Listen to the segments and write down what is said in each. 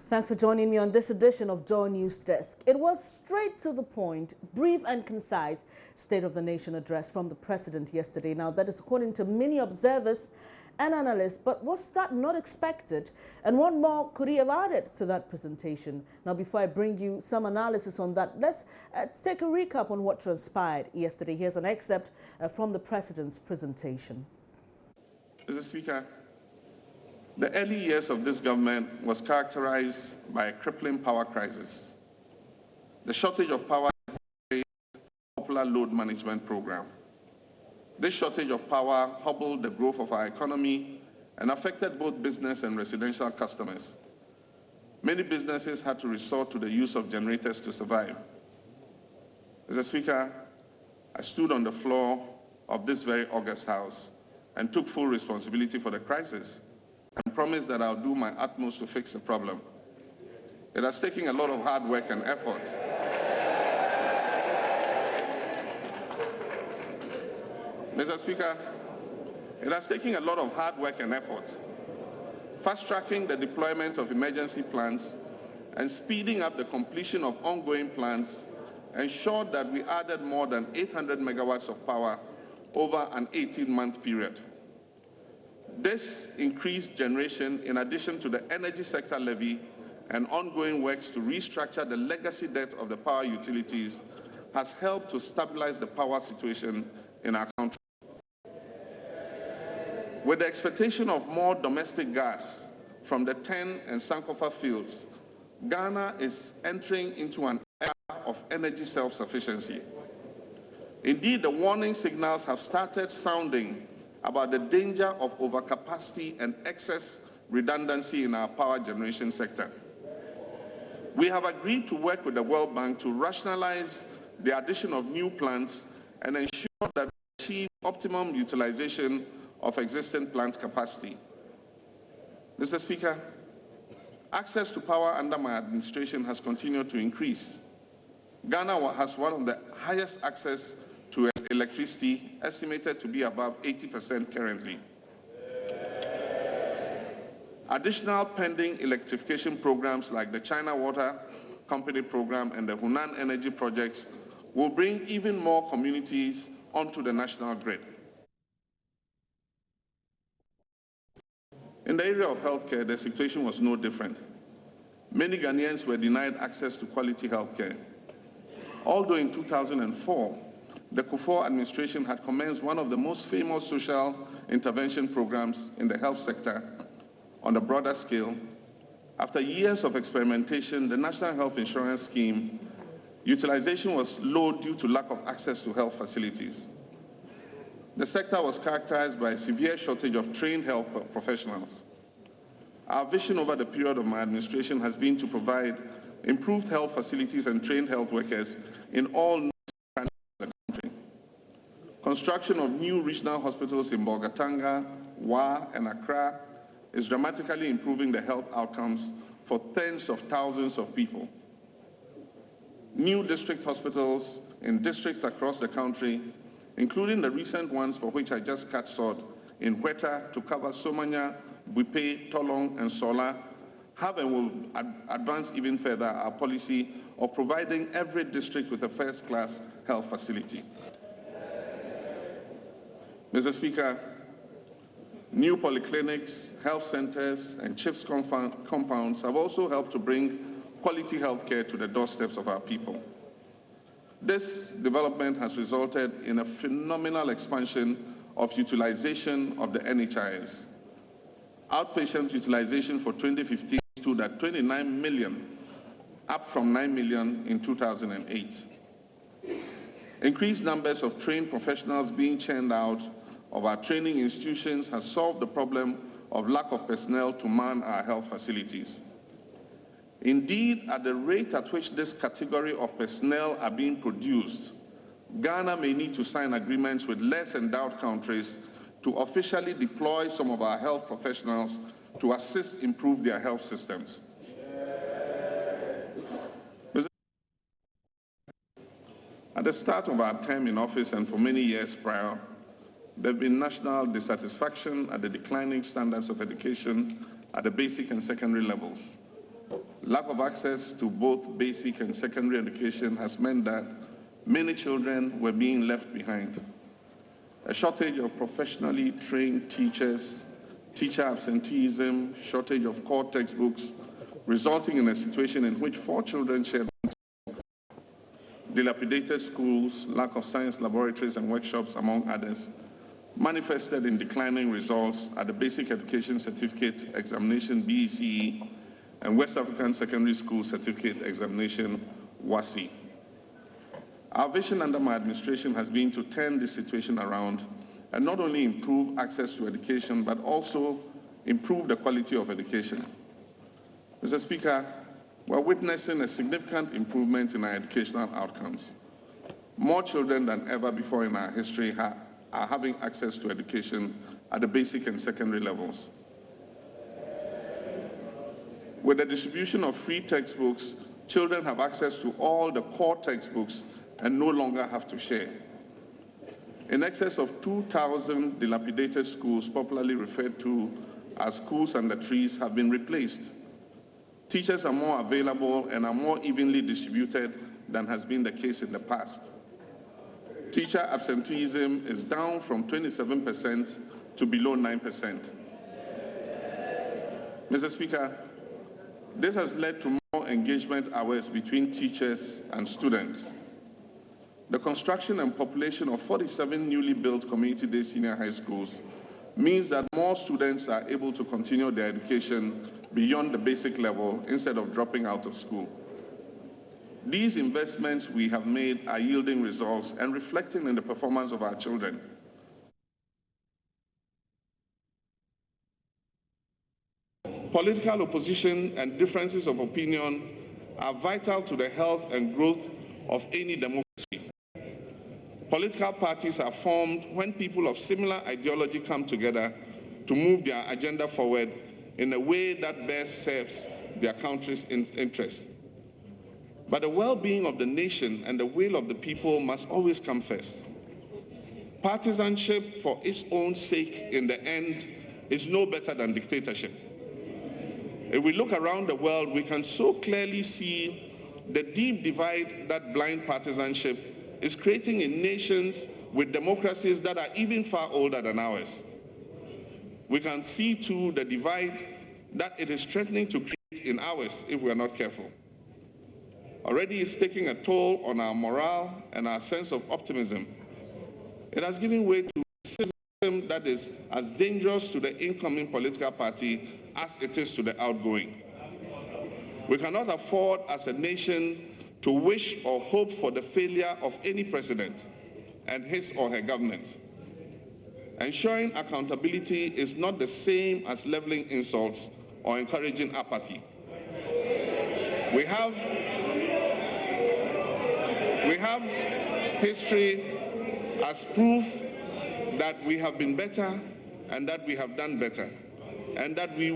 Thanks for joining me on this edition of Joy News Desk. It was straight to the point, brief and concise State of the Nation address from the President yesterday. Now, that is according to many observers and analysts, but was that not expected? And what more could he have added to that presentation? Now, before I bring you some analysis on that, let's take a recap on what transpired yesterday. Here's an excerpt from the President's presentation. Mr. Speaker, the early years of this government was characterized by a crippling power crisis. The shortage of power is a popular load management program. This shortage of power hobbled the growth of our economy and affected both business and residential customers. Many businesses had to resort to the use of generators to survive. Mr. Speaker, I stood on the floor of this very august House and took full responsibility for the crisis and promised that I'll do my utmost to fix the problem. It has taken a lot of hard work and effort. Mr. Speaker, it has taken a lot of hard work and effort. Fast-tracking the deployment of emergency plans and speeding up the completion of ongoing plans ensured that we added more than 800 megawatts of power over an 18-month period. This increased generation, in addition to the energy sector levy and ongoing works to restructure the legacy debt of the power utilities, has helped to stabilize the power situation in our country. With the expectation of more domestic gas from the TEN and Sankofa fields, Ghana is entering into an era of energy self-sufficiency. Indeed, the warning signals have started sounding about the danger of overcapacity and excess redundancy in our power generation sector. We have agreed to work with the World Bank to rationalize the addition of new plants and ensure that we achieve optimum utilization of existing plant capacity. Mr. Speaker, access to power under my administration has continued to increase. Ghana has one of the highest access to electricity, estimated to be above 80% currently. Additional pending electrification programs like the China Water Company program and the Hunan Energy projects will bring even more communities onto the national grid. In the area of healthcare, the situation was no different. Many Ghanaians were denied access to quality healthcare. Although in 2004, the Kufuor administration had commenced one of the most famous social intervention programs in the health sector on a broader scale, after years of experimentation, the National Health Insurance Scheme utilization was low due to lack of access to health facilities. The sector was characterized by a severe shortage of trained health professionals. Our vision over the period of my administration has been to provide improved health facilities and trained health workers in all construction of new regional hospitals in Bolgatanga, Wa, and Accra is dramatically improving the health outcomes for tens of thousands of people. New district hospitals in districts across the country, including the recent ones for which I just cut sword in Hueta to cover Somanya, Buipe, Tolong, and Sola, have and will advance even further our policy of providing every district with a first-class health facility. Mr. Speaker, new polyclinics, health centers, and CHIPS compounds have also helped to bring quality health care to the doorsteps of our people. This development has resulted in a phenomenal expansion of utilization of the NHIS. Outpatient utilization for 2015 stood at 29 million, up from 9 million in 2008. Increased numbers of trained professionals being churned out of our training institutions has solved the problem of lack of personnel to man our health facilities. Indeed, at the rate at which this category of personnel are being produced, Ghana may need to sign agreements with less endowed countries to officially deploy some of our health professionals to assist improve their health systems. At the start of our term in office and for many years prior, there has been national dissatisfaction at the declining standards of education at the basic and secondary levels. Lack of access to both basic and secondary education has meant that many children were being left behind. A shortage of professionally trained teachers, teacher absenteeism, shortage of core textbooks, resulting in a situation in which 4 children shared dilapidated schools, lack of science laboratories and workshops, among others, manifested in declining results at the Basic Education Certificate Examination BECE and West African Secondary School Certificate Examination WASI. Our vision under my administration has been to turn this situation around and not only improve access to education, but also improve the quality of education. Mr. Speaker, we're witnessing a significant improvement in our educational outcomes. More children than ever before in our history are having access to education at the basic and secondary levels. With the distribution of free textbooks, children have access to all the core textbooks and no longer have to share. In excess of 2,000 dilapidated schools, popularly referred to as schools under trees, have been replaced. Teachers are more available and are more evenly distributed than has been the case in the past. Teacher absenteeism is down from 27% to below 9%. Mr. Speaker, this has led to more engagement hours between teachers and students. The construction and population of 47 newly built community-day senior high schools means that more students are able to continue their education beyond the basic level instead of dropping out of school. These investments we have made are yielding results and reflecting in the performance of our children. Political opposition and differences of opinion are vital to the health and growth of any democracy. Political parties are formed when people of similar ideology come together to move their agenda forward in a way that best serves their country's interest. But the well-being of the nation and the will of the people must always come first. Partisanship for its own sake in the end is no better than dictatorship. If we look around the world, we can so clearly see the deep divide that blind partisanship is creating in nations with democracies that are even far older than ours. We can see, too, the divide that it is threatening to create in ours if we are not careful. Already it's taking a toll on our morale and our sense of optimism. It has given way to a system that is as dangerous to the incoming political party as it is to the outgoing. We cannot afford as a nation to wish or hope for the failure of any president and his or her government. Ensuring accountability is not the same as leveling insults or encouraging apathy. We have history as proof that we have been better and that we have done better, and that we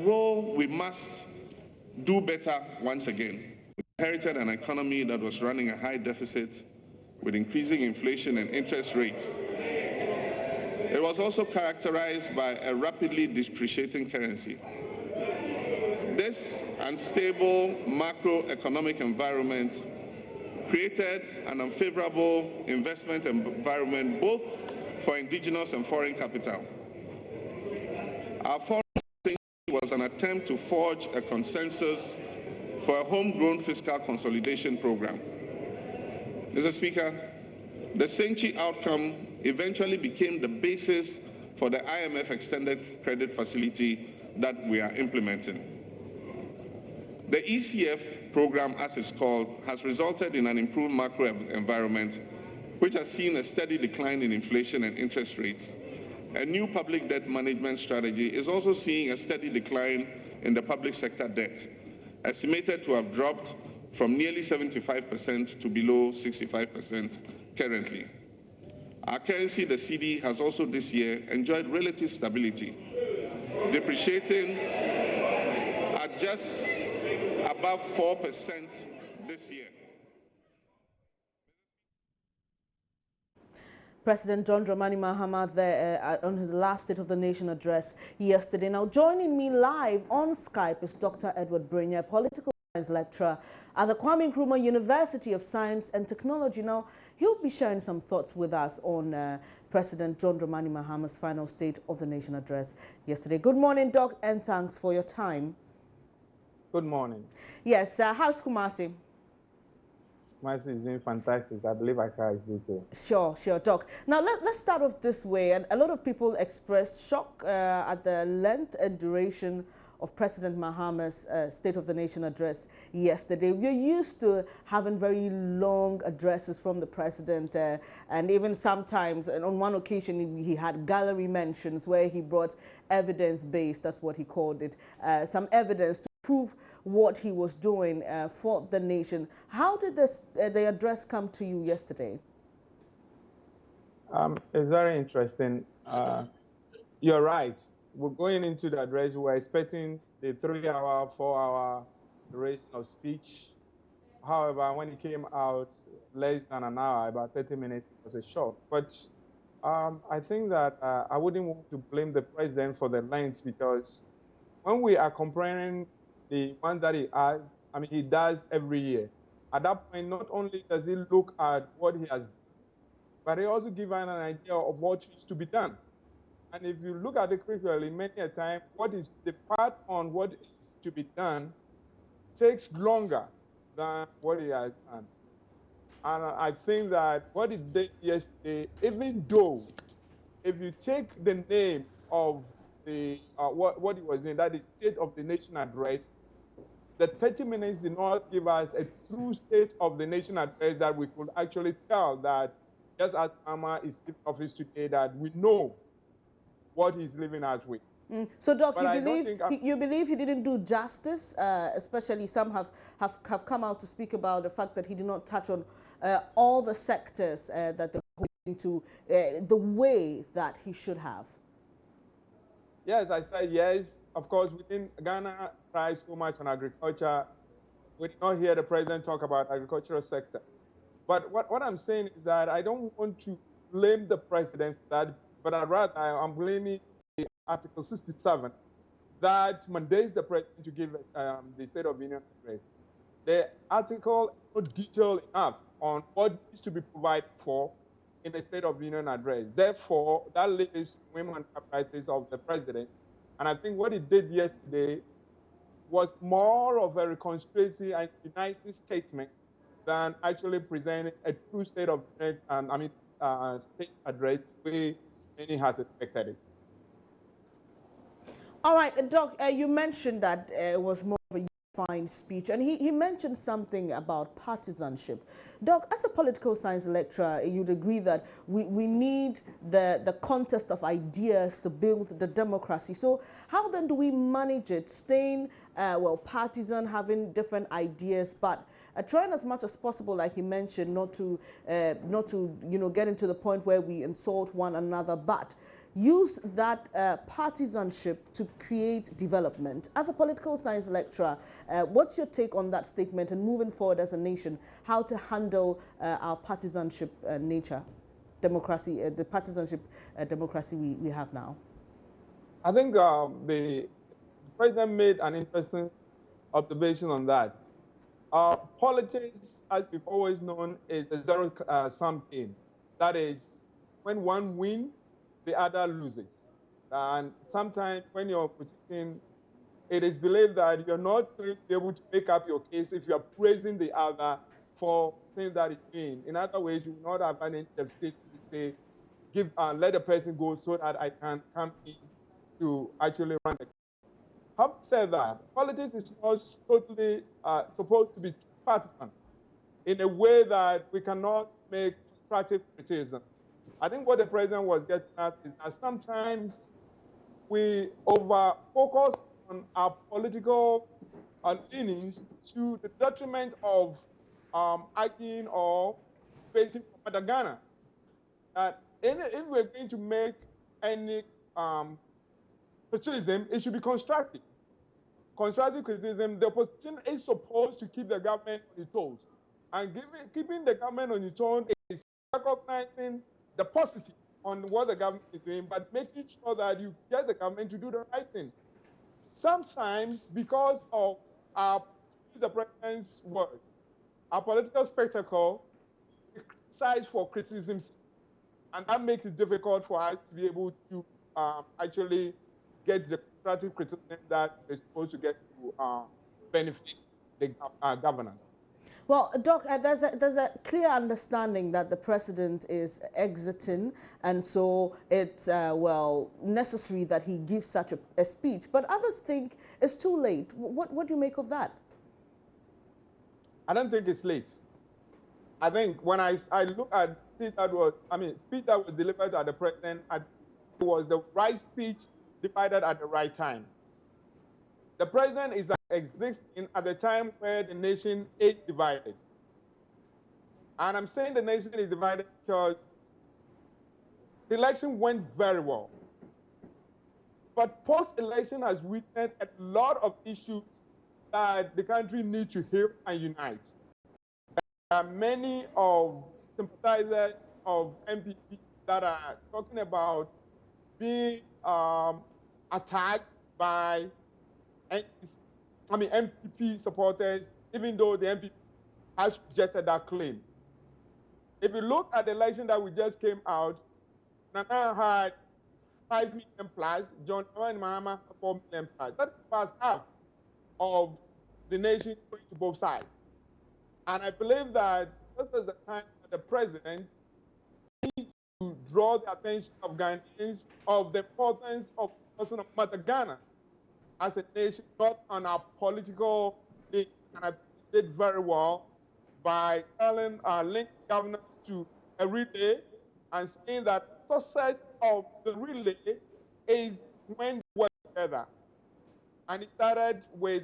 must do better once again. We inherited an economy that was running a high deficit with increasing inflation and interest rates. It was also characterized by a rapidly depreciating currency. This unstable macroeconomic environment created an unfavorable investment environment both for indigenous and foreign capital. Our foreign policy was an attempt to forge a consensus for a homegrown fiscal consolidation program. Mr. Speaker, the Senchi outcome eventually became the basis for the IMF extended credit facility that we are implementing. The ECF program, as it's called, has resulted in an improved macro environment, which has seen a steady decline in inflation and interest rates. A new public debt management strategy is also seeing a steady decline in the public sector debt, estimated to have dropped from nearly 75% to below 65% currently. Our currency, the cedi, has also this year enjoyed relative stability, depreciating at just above 4% this year. President John Dramani Mahama there on his last State of the Nation address yesterday. Now, joining me live on Skype is Dr. Edward Brinya, political lecturer at the Kwame Nkrumah University of Science and Technology. Now, he'll be sharing some thoughts with us on President John Dramani Mahama's final State of the Nation address yesterday. Good morning, Doc, and thanks for your time. Good morning. Yes, how's Kumasi? Kumasi is doing fantastic. I believe Accra is this way. Sure, Doc. Now, let's start off this way. And a lot of people expressed shock at the length and duration of President Mahama's State of the Nation address yesterday. We're used to having very long addresses from the president, and even sometimes, and on one occasion, he had gallery mentions where he brought evidence-based, that's what he called it, some evidence to prove what he was doing for the nation. How did the address come to you yesterday? It's very interesting. You're right. We're going into the address. We're expecting the 3-hour, 4-hour duration of speech. However, when it came out less than an hour, about 30 minutes, it was a shock. But I think that I wouldn't want to blame the president for the length, because when we are comparing the one that he has, I mean, he does every year. At that point, not only does he look at what he has done, but he also gives an idea of what needs to be done. And if you look at it critically, many a time, what is the part on what is to be done takes longer than what he has done. And I think that what he did yesterday, even though if you take the name of the what he was in, that is State of the Nation address, the 30 minutes did not give us a true State of the Nation address that we could actually tell that, just as Mahama is in office today, that we know what he's leaving us with. So, Doc, you believe he didn't do justice? Especially some have come out to speak about the fact that he did not touch on all the sectors that they're going into the way that he should have. Yes, I said yes. Of course, within Ghana thrives so much on agriculture. We did not hear the president talk about agricultural sector. But what I'm saying is that I don't want to blame the president for that, but I'm blaming Article 67 that mandates the president to give the State of the Union address. The article is not detailed enough on what needs to be provided for in the State of the Union address. Therefore, that leaves women practices of the president. And I think what he did yesterday was more of a reconciliatory and united statement than actually presenting a true State of the Union, state address the way many has expected it. All right, Doc, you mentioned that it was more of a unifying speech, and he mentioned something about partisanship. Doc, as a political science lecturer, you'd agree that we need the contest of ideas to build the democracy. So how then do we manage it, staying, partisan, having different ideas, but trying as much as possible, like he mentioned, not to get into the point where we insult one another, but use that partisanship to create development. As a political science lecturer, what's your take on that statement, and moving forward as a nation, how to handle our partisanship nature, democracy, the partisanship democracy we have now? I think the president made an interesting observation on that. Politics, as we've always known, is a zero-sum game. That is, when one wins, the other loses. And sometimes when you're opposition, it is believed that you're not going to be able to make up your case if you're praising the other for things that it's doing. In other ways, you will not have any state to say, let the person go so that I can come in to actually run the case. Having said that, politics is not totally supposed to be partisan in a way that we cannot make constructive criticism. I think what the president was getting at is that sometimes we over-focus on our political leanings to the detriment of acting or debating for other Ghana. If we're going to make any criticism, it should be constructive. Constructive criticism, the opposition is supposed to keep the government on its toes. And keeping the government on its own is recognizing the positive on what the government is doing, but making sure that you get the government to do the right thing. Sometimes, because of our use the president's word, a political spectacle, criticized for criticism, and that makes it difficult for us to be able to actually get the constructive criticism that we're supposed to get to benefit the governance. Well, Doc, there's a clear understanding that the president is exiting, and so it's, well, necessary that he gives such a speech. But others think it's too late. What do you make of that? I don't think it's late. I think when I look at speech that was delivered at the president, it was the right speech divided at the right time. The president is existing at the time where the nation is divided. And I'm saying the nation is divided because the election went very well. But post-election has witnessed a lot of issues that the country needs to heal and unite. There are many of sympathizers of MPP that are talking about being attacked by MPP supporters, even though the MPP has rejected that claim. If you look at the election that we just came out, Nana had 5 million plus, John and Mahama 4 million plus. That's past half of the nation going to both sides. And I believe that this is the time that the president needs to draw the attention of Ghanaians of the importance of the person of Mother Ghana as a nation, not on our political thing. And I did very well by telling our linked governors to a relay and saying that success of the relay is when we work together. And it started with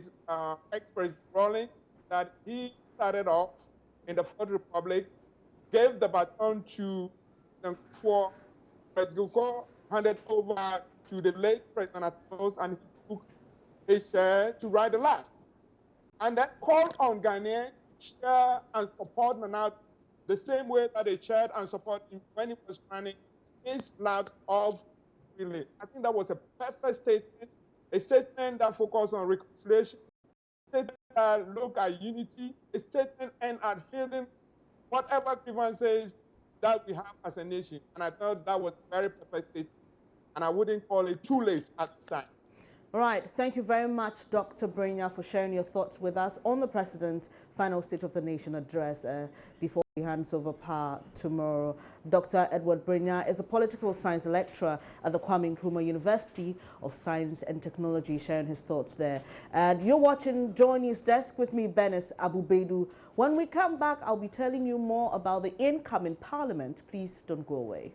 ex-President Rawlings, that he started off in the Fourth Republic, gave the baton to for President Gukor, handed over to the late President Atos, and he took his share to ride the last. And then called on Ghanaians to share and support Nana the same way that they shared and supported him when he was running his flags of relay. I think that was a perfect statement, a statement that focused on reconciliation, a statement that looked at unity, a statement aimed at healing whatever grievances that we have as a nation. And I thought that was a very perfect statement, and I wouldn't call it too late at this time. All right. Thank you very much, Dr. Brenya, for sharing your thoughts with us on the President's final State of the Nation address before he hands over power tomorrow. Dr. Edward Brenya is a political science lecturer at the Kwame Nkrumah University of Science and Technology, sharing his thoughts there. And you're watching Joy News Desk with me, Benis Abubedu. When we come back, I'll be telling you more about the incoming Parliament. Please don't go away.